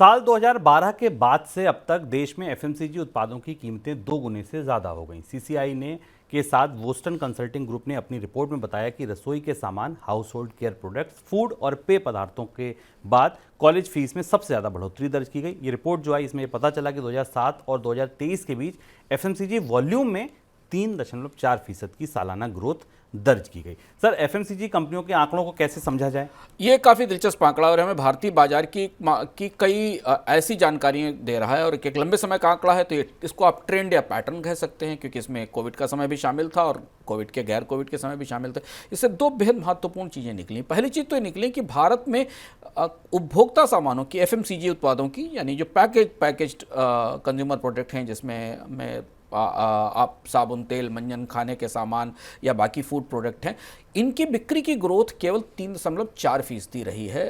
साल 2012 के बाद से अब तक देश में एफएमसीजी उत्पादों की कीमतें 2 गुने से ज़्यादा हो गईं। सीसीआई ने के साथ बोस्टन कंसल्टिंग ग्रुप ने अपनी रिपोर्ट में बताया कि रसोई के सामान, house hold care products, food और पेय पदार्थों के बाद कॉलेज फीस में सबसे ज़्यादा बढ़ोतरी दर्ज की गई। ये रिपोर्ट जो आई, इसमें पता चला कि 2007 और 2023 के बीच एफएमसीजी वॉल्यूम में 3.4% की सालाना ग्रोथ दर्ज की गई। सर, एफएमसीजी कंपनियों के आंकड़ों को कैसे समझा जाए? ये काफ़ी दिलचस्प आंकड़ा और हमें भारतीय बाजार की कई ऐसी जानकारियां दे रहा है और एक लंबे समय का आंकड़ा है, तो इसको आप ट्रेंड या पैटर्न कह सकते हैं, क्योंकि इसमें कोविड का समय भी शामिल था और कोविड के गैर कोविड के समय भी शामिल थे। इससे दो बेहद महत्वपूर्ण चीज़ें निकली। पहली चीज़ तो ये निकली कि भारत में उपभोक्ता सामानों की, एफएमसीजी उत्पादों की, यानी जो पैकेज्ड कंज्यूमर प्रोडक्ट हैं, जिसमें आप साबुन, तेल, मंजन, खाने के सामान या बाकी फूड प्रोडक्ट हैं, इनकी बिक्री की ग्रोथ केवल 3.4% रही है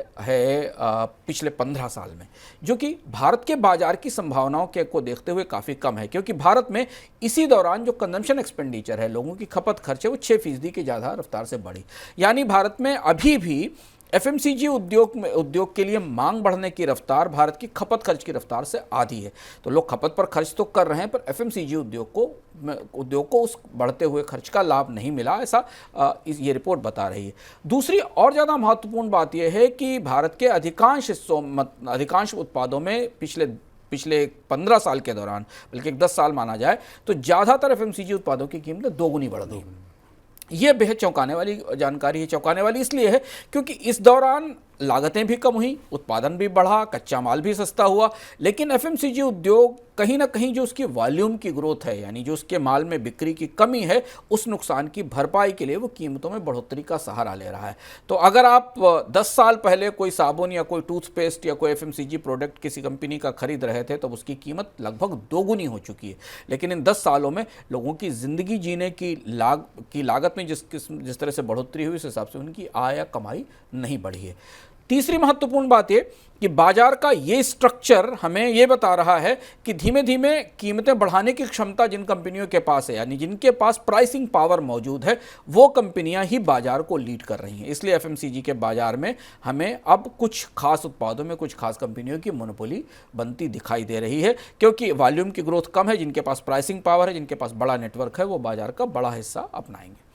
पिछले 15 साल में, जो कि भारत के बाजार की संभावनाओं को देखते हुए काफ़ी कम है, क्योंकि भारत में इसी दौरान जो कंजम्पशन एक्सपेंडिचर है, लोगों की खपत खर्च है, वो 6% की ज़्यादा रफ्तार से बढ़ी। यानी भारत में अभी भी एफएमसीजी उद्योग के लिए मांग बढ़ने की रफ्तार भारत की खपत खर्च की रफ्तार से आधी है। तो लोग खपत पर खर्च तो कर रहे हैं, पर एफएमसीजी उद्योग को उस बढ़ते हुए खर्च का लाभ नहीं मिला, ऐसा ये रिपोर्ट बता रही है। दूसरी और ज़्यादा महत्वपूर्ण बात यह है कि भारत के अधिकांश उत्पादों में पिछले 15 साल के दौरान, बल्कि 10 साल माना जाए, तो ज़्यादातर एफएमसीजी उत्पादों की कीमतें 2 गुनी बढ़ गई। ये बेहद चौंकाने वाली जानकारी है। चौंकाने वाली इसलिए है क्योंकि इस दौरान लागतें भी कम हुई, उत्पादन भी बढ़ा, कच्चा माल भी सस्ता हुआ, लेकिन एफएमसीजी उद्योग कहीं ना कहीं जो उसकी वॉल्यूम की ग्रोथ है, यानी जो उसके माल में बिक्री की कमी है, उस नुकसान की भरपाई के लिए वो कीमतों में बढ़ोतरी का सहारा ले रहा है। तो अगर आप 10 साल पहले कोई साबुन या कोई टूथपेस्ट या कोई एफएमसीजी प्रोडक्ट किसी कंपनी का खरीद रहे थे, तो उसकी कीमत लगभग 2 गुनी हो चुकी है। लेकिन इन 10 सालों में लोगों की ज़िंदगी जीने की लागत में जिस तरह से बढ़ोतरी हुई, उस हिसाब से उनकी आय या कमाई नहीं बढ़ी है। तीसरी महत्वपूर्ण बात यह कि बाजार का ये स्ट्रक्चर हमें ये बता रहा है कि धीमे धीमे कीमतें बढ़ाने की क्षमता जिन कंपनियों के पास है, यानी जिनके पास प्राइसिंग पावर मौजूद है, वो कंपनियां ही बाजार को लीड कर रही हैं। इसलिए एफएमसीजी के बाजार में हमें अब कुछ खास उत्पादों में कुछ खास कंपनियों की मोनोपोली बनती दिखाई दे रही है, क्योंकि वॉल्यूम की ग्रोथ कम है। जिनके पास प्राइसिंग पावर है, जिनके पास बड़ा नेटवर्क है, वो बाजार का बड़ा हिस्सा अपनाएंगे।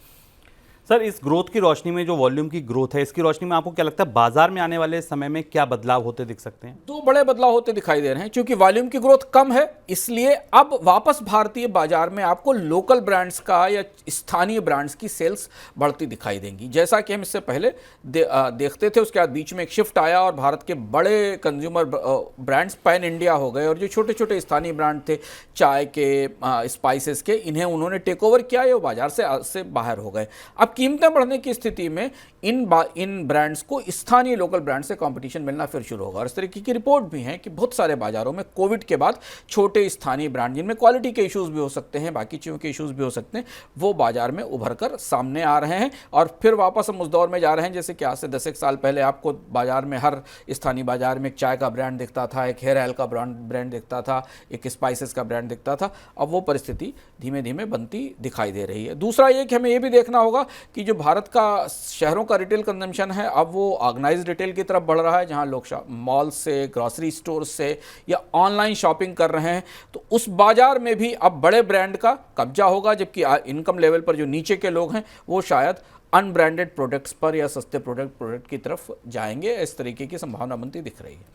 सर, इस ग्रोथ की रोशनी में, जो वॉल्यूम की ग्रोथ है, इसकी रोशनी में आपको क्या लगता है बाजार में आने वाले समय में क्या बदलाव होते दिख सकते हैं? 2 बड़े बदलाव होते दिखाई दे रहे हैं। क्योंकि वॉल्यूम की ग्रोथ कम है, इसलिए अब वापस भारतीय बाजार में आपको लोकल ब्रांड्स का या स्थानीय ब्रांड्स की सेल्स बढ़ती दिखाई देंगी। जैसा कि हम इससे पहले देखते थे, उसके बाद बीच में एक शिफ्ट आया और भारत के बड़े कंज्यूमर ब्रांड्स पैन इंडिया हो गए, और जो छोटे छोटे स्थानीय ब्रांड थे, चाय के, स्पाइसेस के, इन्हें उन्होंने टेक ओवर किया या वो बाजार से बाहर हो गए। अब कीमतें बढ़ने की स्थिति में इन ब्रांड्स को स्थानीय लोकल ब्रांड से कंपटीशन मिलना फिर शुरू होगा। और इस तरीके की रिपोर्ट भी है कि बहुत सारे बाजारों में कोविड के बाद छोटे स्थानीय ब्रांड, जिनमें क्वालिटी के इश्यूज भी हो सकते हैं, बाकी चीज़ों के इश्यूज भी हो सकते हैं, वो बाजार में उभर कर सामने आ रहे हैं। और फिर वापस हम उस दौर में जा रहे हैं जैसे कि आज से 10 साल पहले आपको बाजार में, हर स्थानीय बाजार में एक चाय का ब्रांड दिखता था, एक हेयर ऑयल का ब्रांड दिखता था, एक स्पाइसेस का ब्रांड दिखता था। अब वो परिस्थिति धीमे धीमे बनती दिखाई दे रही है। दूसरा ये कि हमें ये भी देखना होगा कि जो भारत का शहरों का रिटेल कंजम्पशन है, अब वो ऑर्गेनाइज्ड रिटेल की तरफ बढ़ रहा है, जहां लोग मॉल से, ग्रोसरी स्टोर से या ऑनलाइन शॉपिंग कर रहे हैं। तो उस बाजार में भी अब बड़े ब्रांड का कब्जा होगा, जबकि इनकम लेवल पर जो नीचे के लोग हैं, वो शायद अनब्रांडेड प्रोडक्ट्स पर या सस्ते प्रोडक्ट की तरफ जाएंगे। इस तरीके की संभावना बनती दिख रही है।